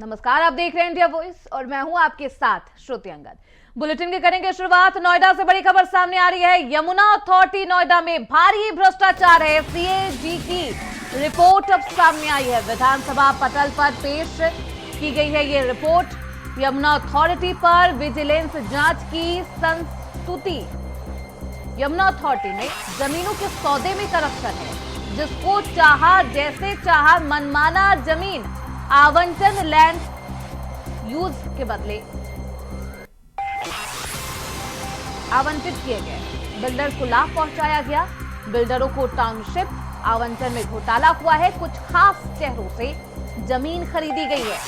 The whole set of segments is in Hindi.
नमस्कार, आप देख रहे हैं इंडिया वॉइस और मैं हूं आपके साथ श्रुति अंगद। बुलेटिन की करेंगे शुरुआत। नोएडा से बड़ी खबर सामने आ रही है। यमुना अथॉरिटी नोएडा में भारी भ्रष्टाचार है। सीएजी की रिपोर्ट अब सामने आई है। विधानसभा पटल पर पेश की गई है ये रिपोर्ट। यमुना अथॉरिटी पर विजिलेंस जांच की संस्तुति। यमुना अथॉरिटी में जमीनों के सौदे में करप्शन है। जिसको चाहा जैसे चाहा मनमाना जमीन आवंटन, लैंड यूज के बदले आवंटित किए गए। बिल्डर को लाभ पहुंचाया गया। बिल्डरों को टाउनशिप आवंटन में घोटाला हुआ है। कुछ खास चेहरों से जमीन खरीदी गई है।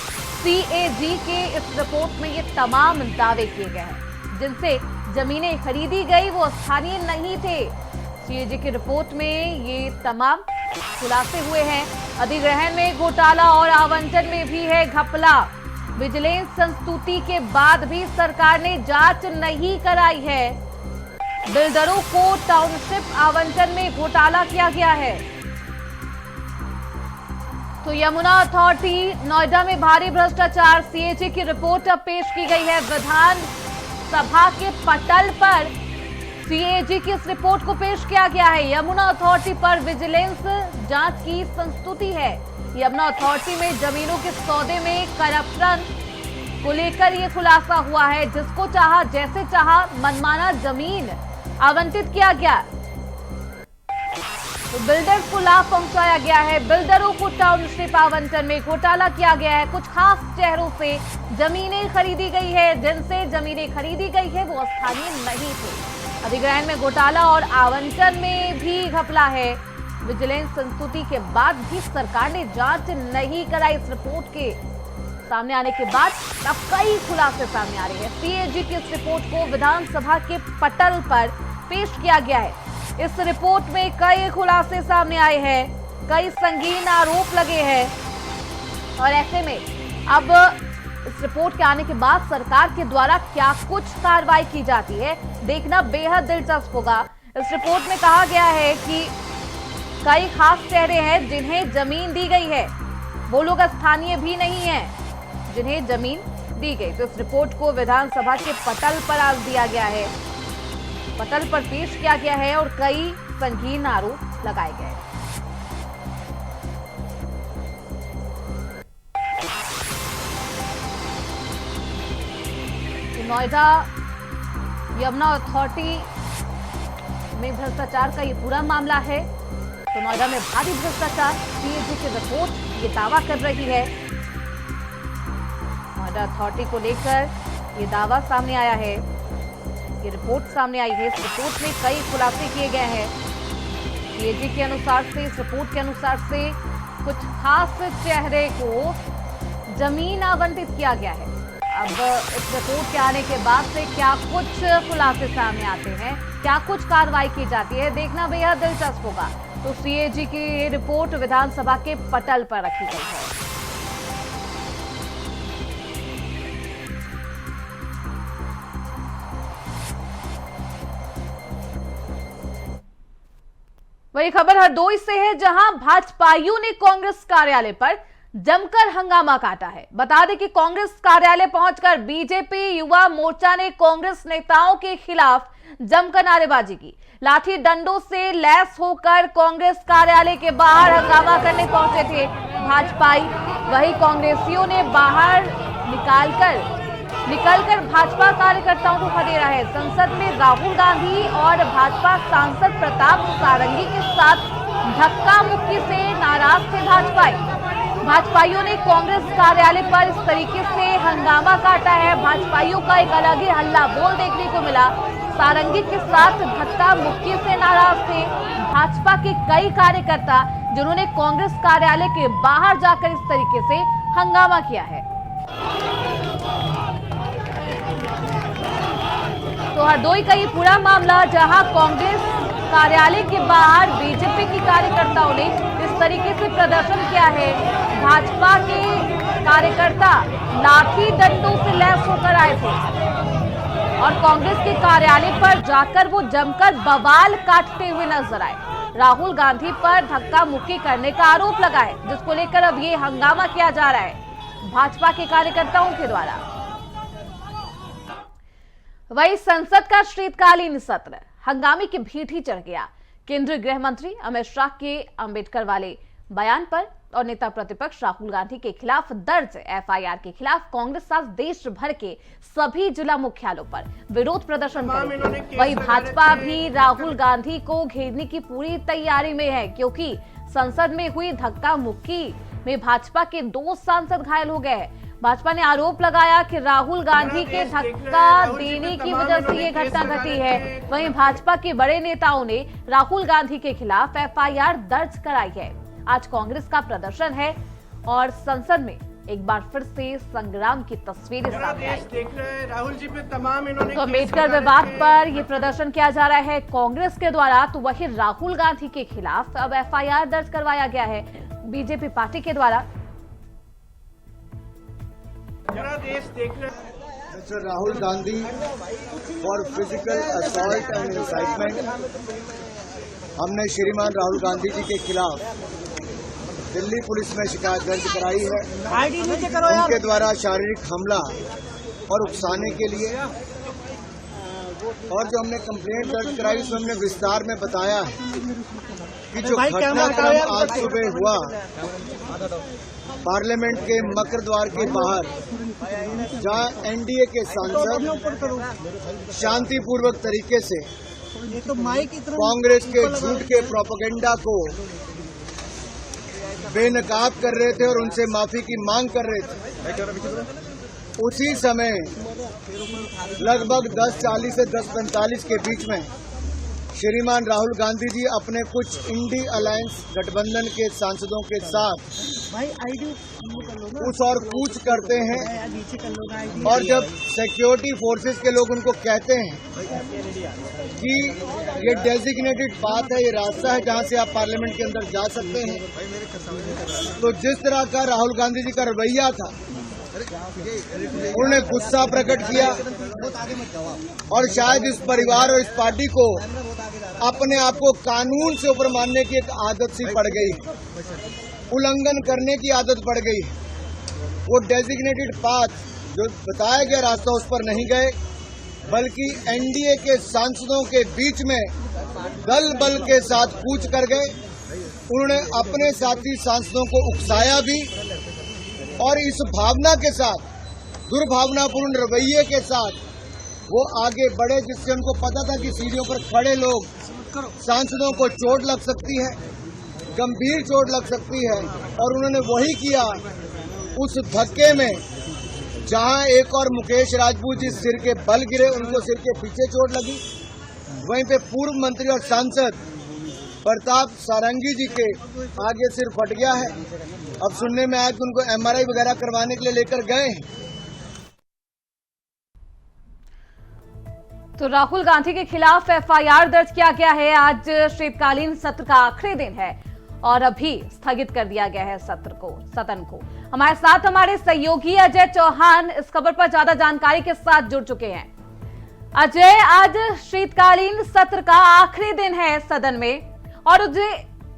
सीएजी के इस रिपोर्ट में ये तमाम दावे किए गए हैं। जिनसे जमीनें खरीदी गई वो स्थानीय नहीं थे। सीएजी की रिपोर्ट में ये तमाम खुलासे हुए हैं। अधिग्रहण में घोटाला और आवंटन में भी है घपला। विजिलेंस संस्तुति के बाद भी सरकार ने जांच नहीं कराई है। बिल्डरों को टाउनशिप आवंटन में घोटाला किया गया है। तो यमुना अथॉरिटी नोएडा में भारी भ्रष्टाचार। सीएजी की रिपोर्ट अब पेश की गई है। विधानसभा के पटल पर सीएजी की इस रिपोर्ट को पेश किया गया है। यमुना अथॉरिटी पर विजिलेंस जांच की संस्तुति है। यमुना अथॉरिटी में जमीनों के सौदे में करप्शन को लेकर यह खुलासा हुआ है। जिसको चाहा जैसे चाहा मनमाना जमीन आवंटित किया गया। तो बिल्डर्स को लाभ पहुंचाया गया है। बिल्डरों को टाउनशिप आवंटन में घोटाला किया गया है। कुछ खास चेहरों से जमीनें खरीदी गई है। जिनसे जमीनें खरीदी गई है वो स्थानीय नहीं थे। अधिग्रहण में घोटाला और आवंटन में भी घपला है। विजिलेंस संस्तुति के बाद भी सरकार ने जांच नहीं कराई। इस रिपोर्ट के सामने आने के बाद अब कई खुलासे सामने आ रहे हैं। सीएजी की इस रिपोर्ट को विधानसभा के पटल पर पेश किया गया है। इस रिपोर्ट में कई खुलासे सामने आए हैं। कई संगीन आरोप लगे हैं और ऐसे में अब इस रिपोर्ट के आने के बाद सरकार के द्वारा क्या कुछ कार्रवाई की जाती है देखना बेहद दिलचस्प होगा। इस रिपोर्ट में कहा गया है कि कई खास चेहरे हैं जिन्हें जमीन दी गई है। वो लोग स्थानीय भी नहीं हैं जिन्हें जमीन दी गई। तो इस रिपोर्ट को विधानसभा के पटल पर आज दिया गया है। पटल पर पेश किया गया है और कई संगीन आरोप लगाए गए। नोएडा यमुना अथॉरिटी में भ्रष्टाचार का ये पूरा मामला है। तो नोएडा में भारी भ्रष्टाचार। सीएजी की रिपोर्ट ये दावा कर रही है। नोएडा अथॉरिटी को लेकर ये दावा सामने आया है। ये रिपोर्ट सामने आई है। इस रिपोर्ट में कई खुलासे किए गए हैं। सीएजी के अनुसार से, इस रिपोर्ट के अनुसार से कुछ खास चेहरे को जमीन आवंटित किया गया है। अब इस रिपोर्ट के आने के बाद से क्या कुछ खुलासे सामने आते हैं, क्या कुछ कार्रवाई की जाती है देखना बेहद दिलचस्प होगा। तो सीएजी की रिपोर्ट विधानसभा के पटल पर रखी गई है। वही खबर हरदोई से है, जहां भाजपाइयों ने कांग्रेस कार्यालय पर जमकर हंगामा काटा है। बता दें कि कांग्रेस कार्यालय पहुंचकर बीजेपी युवा मोर्चा ने कांग्रेस नेताओं के खिलाफ जमकर नारेबाजी की। लाठी डंडों से लैस होकर कांग्रेस कार्यालय के बाहर हंगामा करने पहुंचे थे भाजपाई। वही कांग्रेसियों ने बाहर निकलकर भाजपा कार्यकर्ताओं को खदेड़ा है। संसद में राहुल गांधी और भाजपा सांसद प्रताप सारंगी के साथ धक्का मुक्की से नाराज थे भाजपाइयों ने कांग्रेस कार्यालय पर इस तरीके से हंगामा काटा है। भाजपाइयों का एक अलग ही हल्ला बोल देखने को मिला। सारंगी के साथ धक्का मुक्की से नाराज थे भाजपा के कई कार्यकर्ता, जिन्होंने कांग्रेस कार्यालय के बाहर जाकर इस तरीके से हंगामा किया है। तो हरदोई का ये पूरा मामला, जहां कांग्रेस कार्यालय के बाहर बीजेपी की कार्यकर्ताओं ने इस तरीके से प्रदर्शन किया है। भाजपा के कार्यकर्ता लाठी डंडों से लैस होकर आए थे और कांग्रेस के कार्यालय पर जाकर वो जमकर बवाल काटते हुए नजर आए। राहुल गांधी पर धक्का मुक्की करने का आरोप लगा है, जिसको लेकर अब ये हंगामा किया जा रहा है। भाजपा के कार्यकर्ताओं के द्वारा। वही संसद का शीतकालीन सत्र हंगामे की भीड़ ही चढ़ गया। केंद्रीय गृह मंत्री अमित शाह के अंबेडकर वाले बयान पर और नेता प्रतिपक्ष राहुल गांधी के खिलाफ दर्ज एफआईआर के खिलाफ कांग्रेस आज देश भर के सभी जिला मुख्यालयों पर विरोध प्रदर्शन करेगी। वही भाजपा भी राहुल गांधी को घेरने की पूरी तैयारी में है, क्योंकि संसद में हुई धक्का मुक्की में भाजपा के 2 सांसद घायल हो गए हैं। भाजपा ने आरोप लगाया कि राहुल गांधी के धक्का देने की वजह से ये घटना घटी है। वहीं भाजपा के बड़े नेताओं ने राहुल गांधी के खिलाफ एफआईआर दर्ज कराई है। आज कांग्रेस का प्रदर्शन है और संसद में एक बार फिर से संग्राम की तस्वीरें सामने आई। राहुल जी पे तमाम इन्होंने तो अम्बेडकर विवाद पर यह प्रदर्शन किया जा रहा है कांग्रेस के द्वारा, तो वही राहुल गांधी के खिलाफ अब एफआईआर दर्ज करवाया गया है बीजेपी पार्टी के द्वारा। Mr. Rahul Gandhi for physical assault and incitement। हमने श्रीमान राहुल गांधी जी के खिलाफ दिल्ली पुलिस में शिकायत दर्ज कराई है। उनके द्वारा शारीरिक हमला और उकसाने के लिए, और जो हमने कंप्लेंट दर्ज कराई उसमें हमने विस्तार में बताया है कि जो घटनाक्रम आज सुबह हुआ पार्लियामेंट के मकर द्वार के बाहर, जहां एनडीए के सांसद शांतिपूर्वक तरीके से कांग्रेस के झूठ के प्रोपेगेंडा को बेनकाब कर रहे थे और उनसे माफी की मांग कर रहे थे, उसी समय लगभग 10:40 से 10:45 के बीच में श्रीमान राहुल गांधी जी अपने कुछ इंडी अलायंस गठबंधन के सांसदों के साथ उस और कूच करते हैं, और जब सिक्योरिटी फोर्सेस के लोग उनको कहते हैं कि ये डेजिग्नेटेड पाथ है, ये रास्ता है जहां से आप पार्लियामेंट के अंदर जा सकते हैं, तो जिस तरह का राहुल गांधी जी का रवैया था उन्होंने गुस्सा प्रकट किया और शायद इस परिवार और इस पार्टी को अपने आप को कानून से ऊपर मानने की एक आदत सी पड़ गई, उल्लंघन करने की आदत पड़ गई। वो डेजिग्नेटेड पाथ जो बताया गया रास्ता उस पर नहीं गए, बल्कि एनडीए के सांसदों के बीच में दल बल के साथ कूच कर गए। उन्होंने अपने साथी सांसदों को उकसाया भी, और इस भावना के साथ, दुर्भावनापूर्ण रवैये के साथ वो आगे बढ़े, जिससे उनको पता था कि सीढ़ियों पर खड़े लोग सांसदों को चोट लग सकती है, गंभीर चोट लग सकती है, और उन्होंने वही किया। उस धक्के में जहां एक और मुकेश राजपूत जी सिर के बल गिरे, उनको सिर के पीछे चोट लगी, वहीं पे पूर्व मंत्री और सांसद प्रताप सारंगी जी के आगे सिर फट गया है। अब सुनने में आया कि उनको एमआरआई वगैरह करवाने के लिए लेकर गए। तो राहुल गांधी के खिलाफ एफआईआर दर्ज किया गया है। आज शीतकालीन सत्र का आखिरी दिन है और अभी स्थगित कर दिया गया है सदन को। हमारे साथ हमारे सहयोगी अजय चौहान इस खबर पर ज्यादा जानकारी के साथ जुड़ चुके हैं। अजय, आज शीतकालीन सत्र का आखिरी दिन है सदन में और उसे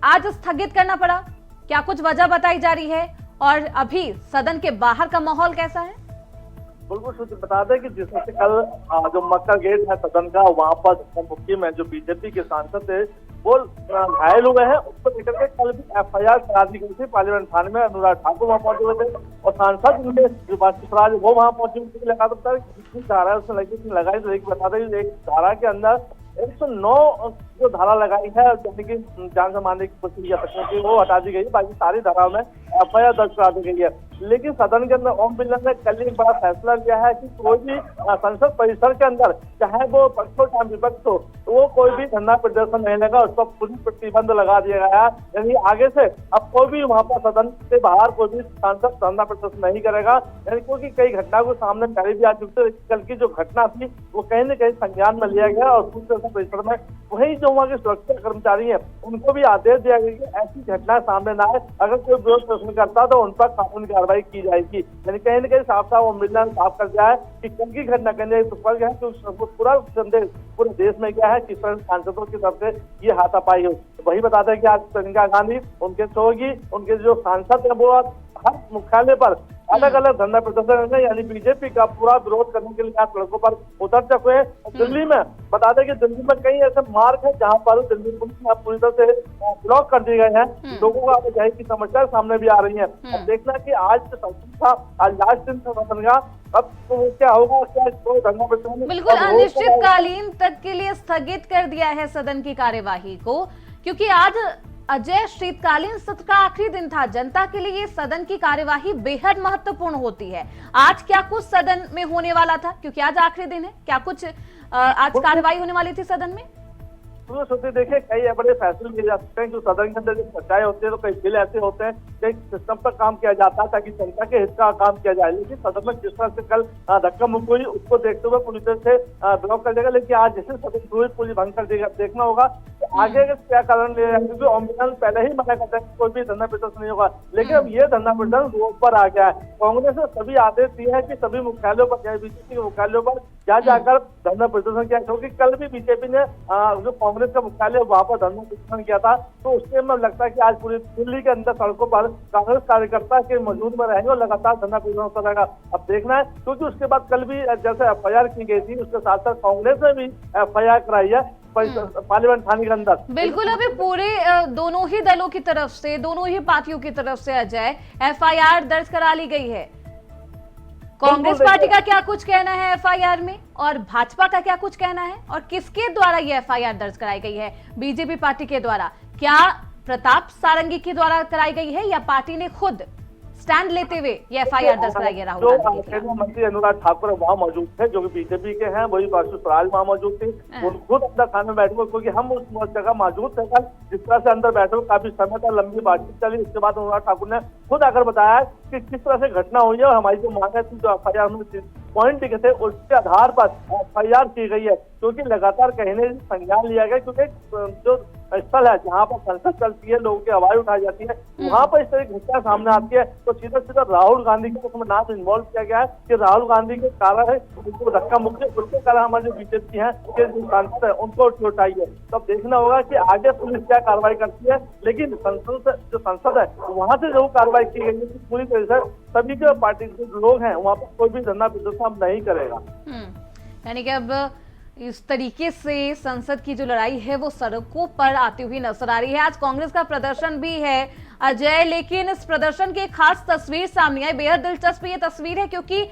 आज स्थगित करना पड़ा, क्या कुछ वजह बताई जा रही है? और अभी सदन के बाहर का माहौल कैसा है? बिल्कुल बता दें कि जिसमें से कल जो मक्का गेट है सदन का, वहां पर मुख्य में जो बीजेपी के सांसद थे वो घायल हुए हैं, उसको लेकर के कल भी एफआईआर करा दी गई थी। पार्लियामेंट थाने में अनुराग ठाकुर वहां पहुंचे हुए थे और सांसद उनके स्वराज वो वहां पहुंचे हुए थे। लगातार कितनी धारा उसने लगाई, तो एक बता दें एक धारा के अंदर 109 जो धारा लगाई है, यानी कि जान से मारने की कोशिश या सकने की, वो हटा दी गई है। बाकी सारी धाराओं में एफआईआर दर्ज करा दी गई है। लेकिन सदन के अंदर ओम बिरला ने कल एक बड़ा फैसला लिया है कि कोई भी संसद परिसर के अंदर, चाहे वो पक्ष हो चाहे विपक्ष हो, तो वो कोई भी धरना प्रदर्शन नहीं लगा, उस पर पूरी प्रतिबंध लगा दिया गया है। यानी आगे से अब कोई भी वहां पर सदन से बाहर कोई भी सांसद धरना प्रदर्शन नहीं करेगा। यानी क्योंकि कई घटना को सामने पहले भी आ चुके थे, कल की जो घटना थी वो कहीं न कहीं संज्ञान में लिया गया और परिसर में वही जो वहाँ के सुरक्षा कर्मचारी हैं उनको भी आदेश दिया गया कि ऐसी घटना सामने न आए, अगर कोई विरोध प्रदर्शन करता तो उन पर कानूनी कार्रवाई की जाएगी। यानी कहीं न कहीं साफ साफ वो मिलना साफ कर दिया है कि कल की घटना करने पूरा संदेश पूरे देश में गया है, किस तरह सांसदों की तरफ से ये हाथापाई हो। वही बताते हैं कि आज प्रियंका गांधी, उनके सहयोगी, उनके जो सांसद है वो हर मुख्यालय पर अलग अलग धरना प्रदर्शन है, यानी बीजेपी का पूरा विरोध करने के लिए आज सड़कों पर उतर चुके हैं। दिल्ली में बता दें कि दिल्ली में कई ऐसे मार्ग है जहां पर दिल्ली पुलिस ने पूरी तरह से ब्लॉक कर दिए गए हैं। लोगों को आवाजाही की समस्या सामने भी आ रही है। अब देखना कि आज संसद था, आज लास्ट दिन था सदन का, अब तो क्या होगा, क्या कोई धरना प्रदर्शन बिल्कुल अनिश्चितकालीन तक के लिए स्थगित कर दिया है सदन की कार्यवाही को, क्योंकि आज अजय शीतकालीन सत्र का आखिरी दिन था। जनता के लिए सदन की कार्यवाही बेहद महत्वपूर्ण होती है। आज क्या कुछ सदन में होने वाला था, क्योंकि आज आखिरी दिन है, क्या कुछ आज कार्यवाही होने वाली थी सदन में? तो सोचिए, देखिए कई बड़े फैसले लिए जा सकते हैं जो सदन के अंदर जो चर्चाएं होती है, तो कई बिल ऐसे होते हैं कि सिस्टम पर काम किया जाता है ताकि जनता के हित का काम किया जाए। लेकिन सदन में जिस तरह से कल धक्का मुक्की हुई, उसको देखते हुए पूरी तरह से ब्लॉक कर देगा। लेकिन आज जैसे सदन पूरी भंग कर देगा, देखना होगा आगे क्या कारण ले रहा है, क्योंकि ओमबिलाल पहले ही मना करता है कि कोई भी धरना प्रदर्शन नहीं होगा। लेकिन अब ये धरना प्रदर्शन रोड पर आ गया है। कांग्रेस ने सभी आदेश दिए हैं कि सभी मुख्यालयों पर, चाहे बीजेपी के मुख्यालयों पर जा जाकर धरना प्रदर्शन किया, क्योंकि कल भी बीजेपी ने जो कांग्रेस का मुख्यालय वहां पर धरना प्रदर्शन किया था। तो उससे में लगता है कि आज पूरी दिल्ली के अंदर सड़कों पर कांग्रेस कार्यकर्ता के मौजूद में रहेंगे और लगातार धरना प्रदर्शन होता रहेगा। अब देखना है, क्योंकि उसके बाद कल भी जैसे FIR की गई थी, उसके साथ साथ कांग्रेस ने भी FIR कराई है पार्लियामेंट थाने के अंदर। बिल्कुल, अभी पूरे दोनों ही दलों की तरफ से, दोनों ही पार्टियों की तरफ से अजय FIR दर्ज करा ली गई है। कांग्रेस पार्टी का क्या कुछ कहना है FIR में, और भाजपा का क्या कुछ कहना है, और किसके द्वारा ये FIR दर्ज कराई गई है? बीजेपी पार्टी के द्वारा, क्या प्रताप सारंगी के द्वारा कराई गई है, या पार्टी ने खुद स्टैंड लेते हुए ये FIR दर्ज कराई है? राहुल गांधी के केंद्रीय मंत्री अनुराग ठाकुर वहाँ मौजूद थे, जो कि बीजेपी के हैं। वही पार्षद स्वराज वहाँ मौजूद थे। वो खुद अंदर खाने में बैठे, क्योंकि हम उस जगह मौजूद थे कल, जिस तरह से अंदर बैठे काफी समय तक लंबी बातचीत चली। उसके बाद अनुराग ठाकुर ने खुद आकर बताया कि किस तरह से घटना हुई है और हमारी जो मांग है, जो FIR में पॉइंट लिखे थे उसके आधार पर FIR की गई है। क्योंकि लगातार कहीं न संज्ञान लिया गया, क्योंकि जो स्थल है जहाँ पर संसद चलती है, लोगों की आवाज उठाई जाती है, वहाँ पर इस तरह की घटना सामने आती है। तो सीधा सीधा राहुल गांधी को उसमें नाम इन्वॉल्व किया गया है कि राहुल गांधी के कारण है, उनको धक्का मुक्की, उनके कारण हमारे जो बीजेपी है, जो सांसद है, उनको उठाइए। तो अब देखना होगा कि आगे पुलिस क्या कार्रवाई करती है। लेकिन जो संसद है वहाँ से जो कार्रवाई की गई है, पूरी तरह से सभी के पार्टी के लोग हैं वहाँ पर कोई भी धरना प्रदर्शन नहीं करेगा। यानी कि अब इस तरीके से संसद की जो लड़ाई है वो सड़कों पर आती हुई नजर आ रही है। आज कांग्रेस का प्रदर्शन भी है अजय, लेकिन इस प्रदर्शन की एक खास तस्वीर सामने आई। बेहद दिलचस्प ये तस्वीर है, क्योंकि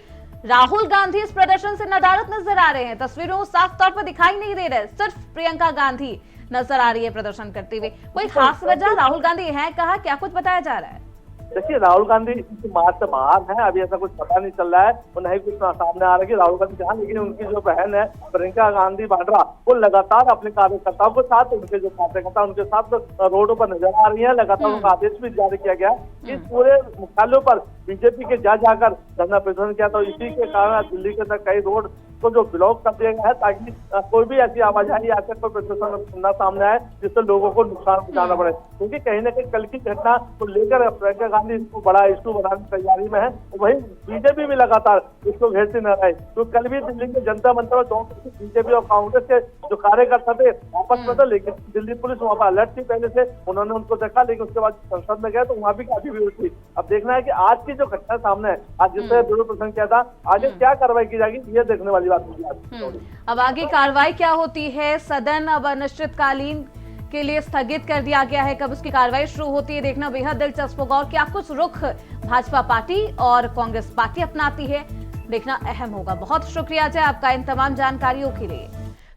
राहुल गांधी इस प्रदर्शन से नदारद नजर आ रहे हैं। तस्वीरों में साफ तौर पर दिखाई नहीं दे रहे, सिर्फ प्रियंका गांधी नजर आ रही है प्रदर्शन करते हुए। कोई खास वजह राहुल गांधी है कहा, क्या कुछ बताया जा रहा है? देखिए, राहुल गांधी इस मार्च से बाहर है, अभी ऐसा कुछ पता नहीं चल रहा है, वो नहीं कुछ सामने आ रहा है कि राहुल गांधी जहाँ। लेकिन उनकी जो बहन है प्रियंका गांधी वाड्रा, वो लगातार अपने कार्यकर्ताओं के साथ, उनके जो कार्यकर्ता उनके साथ रोडों पर नजर आ रही है। लगातार उनका आदेश भी जारी किया गया है कि पूरे मुख्यालयों पर बीजेपी के जा जाकर धरना प्रदर्शन किया। तो इसी के कारण दिल्ली के अंदर कई रोड को जो ब्लॉक कर दिया गया है, ताकि कोई भी ऐसी आवाजाही या कोई प्रदर्शन न सामने आए जिससे लोगों को नुकसान पहुंचाना पड़े। क्योंकि कहीं न कहीं कल की घटना को लेकर प्रियंका गांधी इसको बड़ा इशू बनाने की तैयारी में है। वही बीजेपी भी लगातार इसको घेरती न रहे। तो कल भी दिल्ली के जनता मंच में बीजेपी और कांग्रेस के जो कार्यकर्ता थे आपस में थे, लेकिन दिल्ली पुलिस वहाँ पर अलर्ट थी पहले से, उन्होंने उनको देखा। लेकिन उसके बाद संसद में गए तो वहाँ भी काफी भीड़ थी। अब देखना है कि आज की जो घटना सामने है, आज जिससे विरोध प्रदर्शन किया था, आगे क्या कार्रवाई की जाएगी, ये देखने वाली बात है। अब आगे कार्रवाई क्या होती है? सदन अब अनिश्चितकालीन के लिए स्थगित कर दिया गया है। कब उसकी कार्रवाई शुरू होती है, देखना बेहद दिलचस्प होगा। और क्या कुछ रुख भाजपा पार्टी और कांग्रेस पार्टी अपनाती है, देखना अहम होगा। बहुत शुक्रिया अजय आपका इन तमाम जानकारियों के लिए।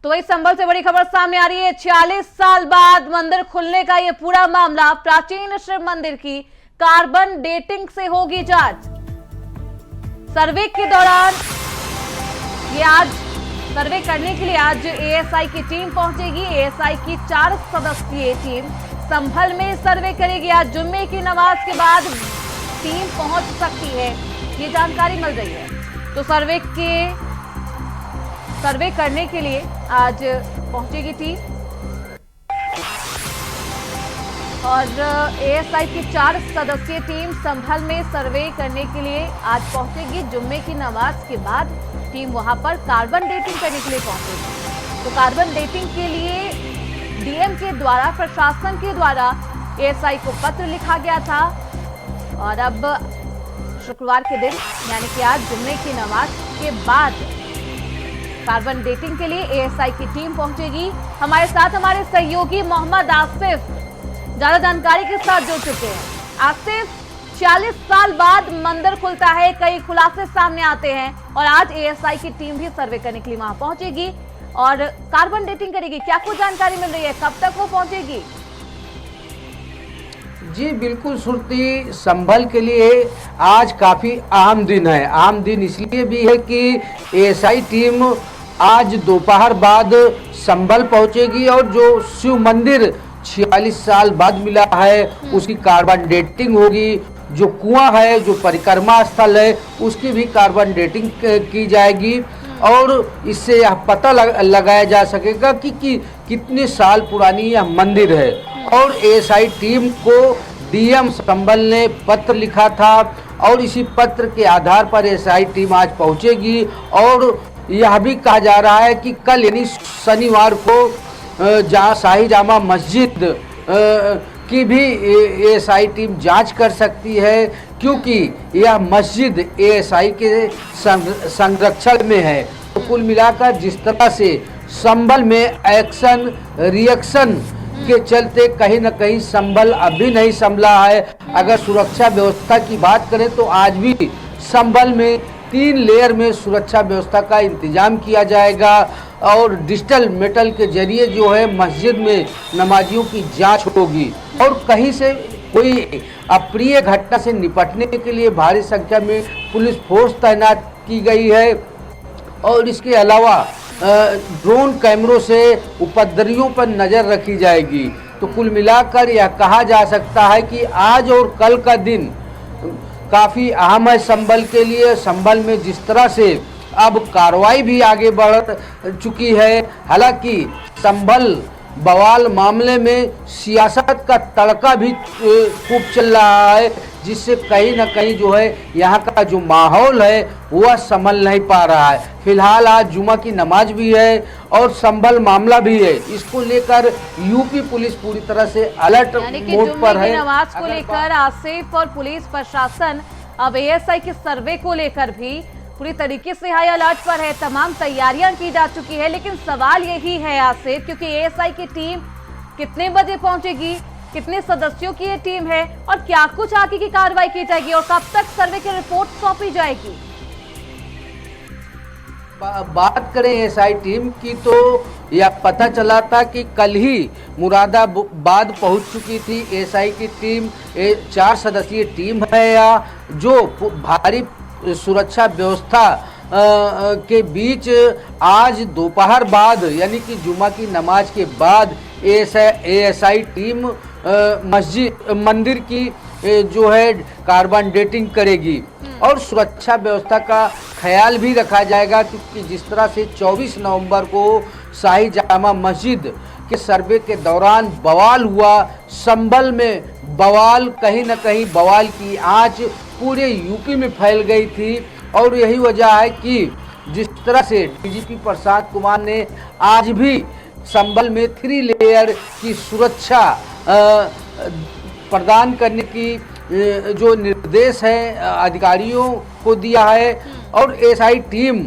तो वही संभल से बड़ी खबर सामने आ रही है। 46 साल बाद मंदिर खुलने का ये पूरा मामला, प्राचीन शिव मंदिर की कार्बन डेटिंग से होगी जांच। सर्वे के दौरान ये आज सर्वे करने के लिए आज ASI की टीम पहुंचेगी। ASI की 4 सदस्यीय टीम संभल में सर्वे करेगी। आज जुम्मे की नमाज के बाद टीम पहुंच सकती है, ये जानकारी मिल रही है। तो सर्वे करने के लिए आज पहुंचेगी टीम, और ASI की 4 सदस्यीय टीम संभल में सर्वे करने के लिए आज पहुंचेगी। जुम्मे की नमाज के बाद टीम वहां पर कार्बन डेटिंग करने के लिए पहुंचेगी। तो कार्बन डेटिंग के लिए डीएम के द्वारा, प्रशासन के द्वारा एएसआई को पत्र लिखा गया था और अब शुक्रवार के दिन यानी कि आज जुम्मे की नमाज के बाद कार्बन डेटिंग के लिए एएसआई की टीम पहुंचेगी। हमारे साथ हमारे सहयोगी मोहम्मद आसिफ ज्यादा जानकारी के साथ जुड़ चुके हैं। आसिफ, 40 साल बाद मंदिर खुलता है, कई खुलासे सामने आते हैं और आज एएसआई की टीम भी सर्वे करने के लिए वहां पहुंचेगी और कार्बन डेटिंग करेगी। क्या कुछ जानकारी मिल रही है, कब तक वो पहुंचेगी? जी बिल्कुल श्रुति, संभल के लिए आज काफ़ी अहम दिन है। अहम दिन इसलिए भी है कि एएसआई टीम आज दोपहर बाद संभल पहुंचेगी और जो शिव मंदिर 46 साल बाद मिला है उसकी कार्बन डेटिंग होगी। जो कुआं है, जो परिक्रमा स्थल है, उसकी भी कार्बन डेटिंग की जाएगी और इससे यह पता लगाया जा सकेगा कि कितने साल पुरानी यह मंदिर है। और एएसआई टीम को डीएम संभल ने पत्र लिखा था और इसी पत्र के आधार पर एएसआई टीम आज पहुंचेगी और यह भी कहा जा रहा है कि कल यानी शनिवार को जहां शाही जामा मस्जिद की भी एएसआई टीम जांच कर सकती है, क्योंकि यह मस्जिद एएसआई के संरक्षण में है। तो कुल मिलाकर जिस तरह से संभल में एक्शन रिएक्शन के चलते कहीं न कहीं संभल अभी नहीं संभला है। अगर सुरक्षा व्यवस्था की बात करें तो आज भी संभल में 3 लेयर में सुरक्षा व्यवस्था का इंतजाम किया जाएगा और डिजिटल मेटल के जरिए जो है मस्जिद में नमाजियों की जांच होगी और कहीं से कोई अप्रिय घटना से निपटने के लिए भारी संख्या में पुलिस फोर्स तैनात की गई है और इसके अलावा ड्रोन कैमरों से उपद्रवियों पर नज़र रखी जाएगी। तो कुल मिलाकर यह कहा जा सकता है कि आज और कल का दिन काफ़ी अहम है संभल के लिए। संभल में जिस तरह से अब कार्रवाई भी आगे बढ़ चुकी है, हालांकि संभल बवाल मामले में सियासत का तड़का भी खूब चल रहा है, जिससे कहीं ना कहीं जो है यहाँ का जो माहौल है वह संभल नहीं पा रहा है। फिलहाल आज जुमा की नमाज भी है और संभल मामला भी है, इसको लेकर यूपी पुलिस पूरी तरह से अलर्ट मोड पर है। नमाज को लेकर आसिफ और पुलिस प्रशासन अब एएसआई के सर्वे को लेकर भी पूरी तरीके से हाई अलर्ट पर है। तमाम तैयारियां की जा चुकी है, लेकिन सवाल यही है आसिफ, क्योंकि एएसआई की टीम कितने बजे पहुंचेगी, कितने सदस्यों की ये टीम है और क्या कुछ आगे की कार्रवाई की जाएगी और कब तक सर्वे की रिपोर्ट सौंपी जाएगी? बात करें एएसआई टीम की तो यह पता चला था कि कल ही मुरादाबाद पहुंच चुकी थी एएसआई की टीम। 4 सदस्यीय टीम है या जो भारी सुरक्षा व्यवस्था के बीच आज दोपहर बाद यानी कि जुमा की नमाज के बाद एएसआई टीम मंदिर की जो है कार्बन डेटिंग करेगी और सुरक्षा व्यवस्था का ख्याल भी रखा जाएगा, क्योंकि जिस तरह से 24 नवंबर को शाही जामा मस्जिद के सर्वे के दौरान बवाल हुआ, संभल में बवाल कहीं न कहीं बवाल की आंच पूरे यूपी में फैल गई थी और यही वजह है कि जिस तरह से डीजीपी प्रसाद कुमार ने आज भी संभल में 3 लेयर की सुरक्षा प्रदान करने की जो निर्देश है अधिकारियों को दिया है और एएसआई टीम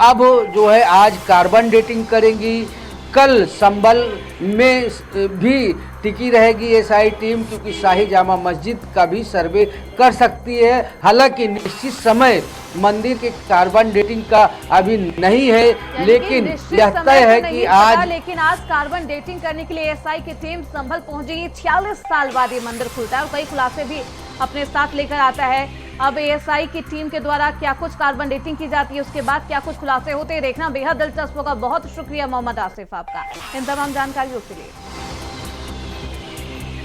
अब जो है आज कार्बन डेटिंग करेंगी। कल संभल में भी टिकी रहेगी एएसआई टीम, क्योंकि शाही जामा मस्जिद का भी सर्वे कर सकती है। हालांकि निश्चित समय मंदिर के कार्बन डेटिंग का अभी नहीं है, लेकिन यह तय है कि आज कार्बन डेटिंग करने के लिए एएसआई की टीम संभल पहुंचेगी। 46 साल बाद ये मंदिर खुलता है और कई खुलासे भी अपने साथ लेकर आता है। अब एएसआई की टीम के द्वारा क्या कुछ कार्बन डेटिंग की जाती है, उसके बाद क्या कुछ खुलासे होते हैं, देखना बेहद दिलचस्प होगा। बहुत शुक्रिया मोहम्मद आसिफ आपका इन तमाम जानकारियों के लिए।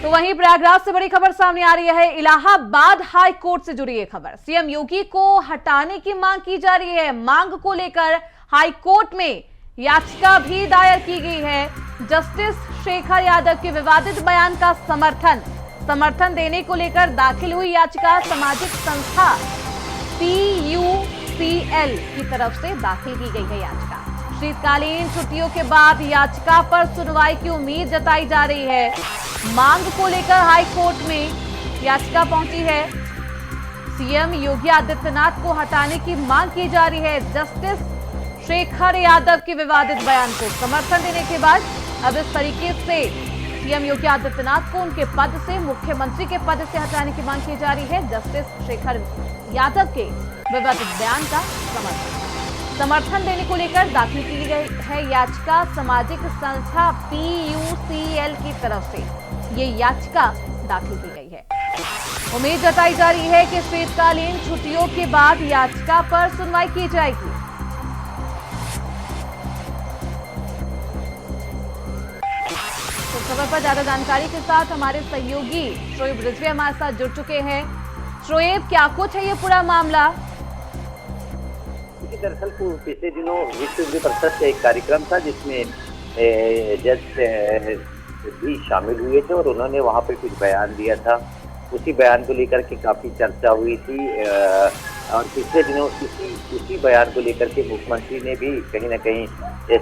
तो वहीं प्रयागराज से बड़ी खबर सामने आ रही है। इलाहाबाद हाई कोर्ट से जुड़ी ये खबर, सीएम योगी को हटाने की मांग की जा रही है। मांग को लेकर हाई कोर्ट में याचिका भी दायर की गई है। जस्टिस शेखर यादव के विवादित बयान का समर्थन देने को लेकर दाखिल हुई याचिका सामाजिक संस्था PUCL की तरफ से दाखिल की गई है याचिका। शीतकालीन छुट्टियों के बाद याचिका पर सुनवाई की उम्मीद जताई जा रही है। मांग को लेकर हाई कोर्ट में याचिका पहुंची है। सीएम योगी आदित्यनाथ को हटाने की मांग की जा रही है। जस्टिस शेखर यादव के विवादित बयान को समर्थन देने के बाद अब इस तरीके से सीएम योगी आदित्यनाथ को उनके पद से, मुख्यमंत्री के पद से हटाने की मांग की जा रही है। जस्टिस शेखर यादव के विवादित बयान का समर्थन देने को लेकर दाखिल की गई है याचिका। सामाजिक संस्था PUCL की तरफ से ये याचिका दाखिल की गई है। उम्मीद जताई जा रही है कि शीतकालीन छुट्टियों के बाद याचिका पर सुनवाई की जाएगी। तो खबर पर ज्यादा जानकारी के साथ हमारे सहयोगी शोएब रिजवी हमारे साथ जुड़ चुके हैं। शोएब, क्या कुछ है ये पूरा मामला? दरअसल पिछले दिनों विश्व हिंदू परिषद का एक कार्यक्रम था जिसमें जज भी शामिल हुए थे और उन्होंने वहां पर कुछ बयान दिया था। उसी बयान को लेकर के काफी चर्चा हुई थी और पिछले दिनों उसी बयान को लेकर के मुख्यमंत्री ने भी कहीं ना कहीं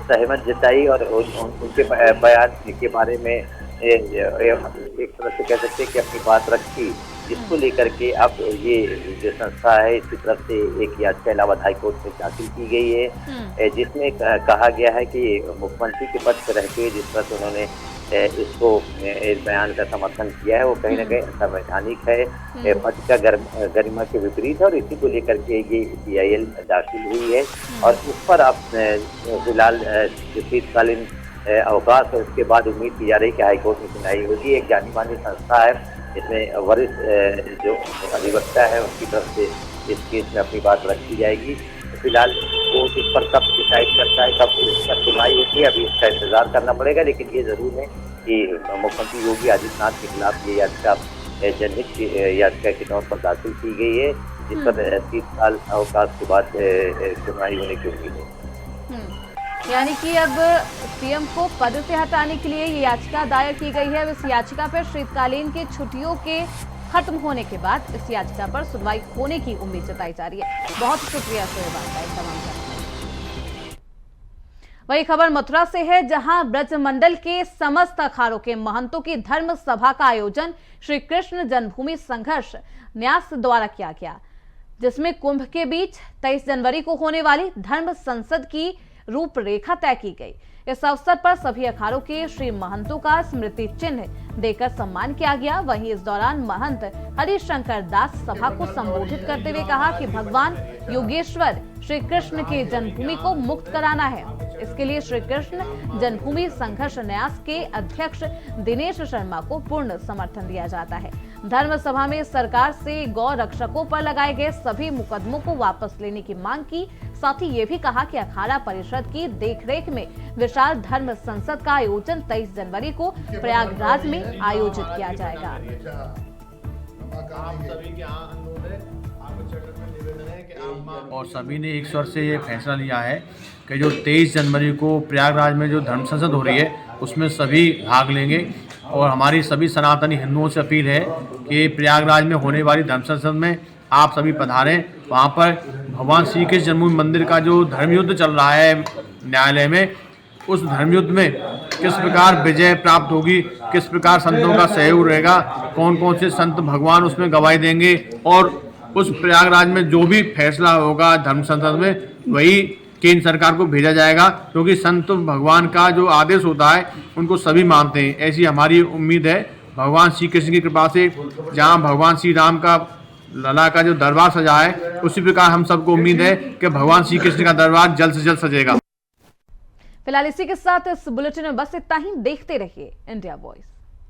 सहमत जताई और उनके बयान के बारे में एक तरह से कह सकते हैं कि अपनी बात रखी, जिसको लेकर के अब ये जो संस्था है इसकी तरफ से एक याचिका इलाहाबाद हाईकोर्ट में दाखिल की गई है, जिसमें कहा गया है कि मुख्यमंत्री के पद पर रहते हुए जिस तरह उन्होंने इसको इस बयान का समर्थन किया है वो कहीं ना कहीं असंवैधानिक है, पद का गरिमा के विपरीत है और इसी को लेकर के ये PIL दाखिल हुई है और उस पर अब फिलहाल शीतकालीन अवकाश है। उसके बाद उम्मीद की जा रही है कि हाईकोर्ट में सुनवाई होगी। एक जानी मानी संस्था है, इसमें वरिष्ठ जो अधिवक्ता है उनकी तरफ से इस केस में अपनी बात रखी जाएगी। फिलहाल वो इस पर कब डिसाइड करता है, कब इसका सुनवाई होती है, अभी इसका इंतजार करना पड़ेगा। लेकिन ये जरूर है कि मुख्यमंत्री योगी आदित्यनाथ के खिलाफ ये याचिका जनहित याचिका के तौर पर दाखिल की गई है, जिस पर 30 साल अवकाश के बाद सुनवाई होने की उम्मीद है। यानी कि अब सीएम को पद से हटाने के लिए ये याचिका दायर की गई है। इस याचिका पर शीतकालीन की छुट्टियों के खत्म होने के बाद इस याचिका पर सुनवाई होने की उम्मीद जताई जा रही है। बहुत शुक्रिया शोएब आपका इन तमाम जानकारी। वही खबर मथुरा से है, जहां ब्रज मंडल के समस्त अखाड़ों के महंतों की धर्म सभा का आयोजन श्री कृष्ण जन्मभूमि संघर्ष न्यास द्वारा किया गया, जिसमें कुंभ के बीच 23 जनवरी को होने वाली धर्म संसद की रूपरेखा तय की गई। इस अवसर पर सभी अखाड़ों के श्री महंतों का स्मृति चिन्ह देकर सम्मान किया गया। वहीं इस दौरान महंत हरिशंकर दास सभा को संबोधित करते हुए कहा कि भगवान योगेश्वर श्री कृष्ण की जन्मभूमि को मुक्त कराना है। इसके लिए श्री कृष्ण जन्मभूमि संघर्ष न्यास के अध्यक्ष दिनेश शर्मा को पूर्ण समर्थन दिया जाता है। धर्म सभा में सरकार से गौ रक्षकों पर लगाए गए सभी मुकदमों को वापस लेने की मांग की। साथ ही ये भी कहा कि अखाड़ा परिषद की देखरेख में विशाल धर्म संसद का आयोजन 23 जनवरी को प्रयागराज में आयोजित किया जाएगा। और सभी ने एक स्वर से ये फैसला लिया है कि जो 23 जनवरी को प्रयागराज में जो धर्म संसद हो रही है उसमें सभी भाग लेंगे। और हमारी सभी सनातनी हिंदुओं से अपील है कि प्रयागराज में होने वाली धर्म संसद में आप सभी पधारें। वहाँ पर भगवान श्री कृष्ण जन्मभूमि मंदिर का जो धर्मयुद्ध चल रहा है न्यायालय में, उस धर्मयुद्ध में किस प्रकार विजय प्राप्त होगी, किस प्रकार संतों का सहयोग रहेगा, कौन कौन से संत भगवान उसमें गवाही देंगे और उस प्रयागराज में जो भी फैसला होगा धर्म संसद में वही केंद्र सरकार को भेजा जाएगा, क्योंकि संत भगवान का जो आदेश होता है उनको सभी मानते हैं। ऐसी हमारी उम्मीद है भगवान श्री कृष्ण की कृपा से। जहाँ भगवान श्री राम का लला का जो दरबार सजा है, उसी प्रकार हम सबको उम्मीद है कि भगवान श्री कृष्ण का दरबार जल्द से जल्द सजेगा। फिलहाल इसी के साथ इस बुलेटिन में बस इतना ही। देखते रहिए इंडिया वॉइस।